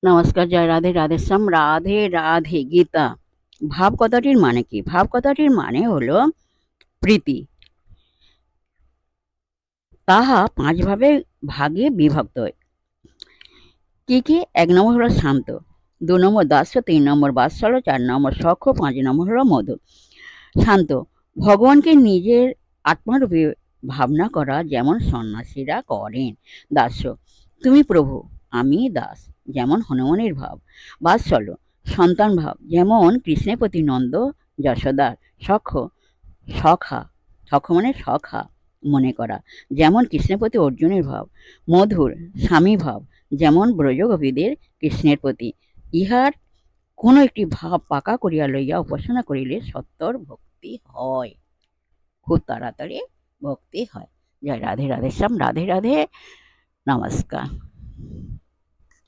নমস্কার, জয় রাধে, রাধেশ্যাম, রাধে রাধে। গীতা ভাব কথাটির মানে কি? ভাব কথাটির মানে হলো প্রীতি। তাহা পাঁচ ভাগে বিভক্ত। কি কি? এক নম্বর হলো শান্ত, দু নম্বর দাস্য, তিন নম্বর বাৎসল্য, চার নম্বর সখ্য, পাঁচ নম্বর হলো মধু। শান্ত, ভগবানকে নিজের আত্মারূপে ভাবনা করা, যেমন সন্ন্যাসীরা করেন। দাস্য, তুমি প্রভু, আমি দাস, যেমন হনুমানের ভাব। বাৎসল্য, সন্তান ভাব, যেমন কৃষ্ণের প্রতি নন্দ যশোদার। সখ্য, সখা, সখ্য মানে সখা মনে করা, যেমন কৃষ্ণের প্রতি অর্জুনের ভাব। মধুর, স্বামী ভাব, যেমন ব্রজগোপীদের কৃষ্ণের প্রতি। ইহার কোনো একটি ভাব পাকা করিয়া লইয়া উপাসনা করিলে সত্তর ভক্তি হয়, খুব তাড়াতাড়ি ভক্তি হয়। জয় রাধে, রাধেশ্যাম, রাধে রাধে। নমস্কার।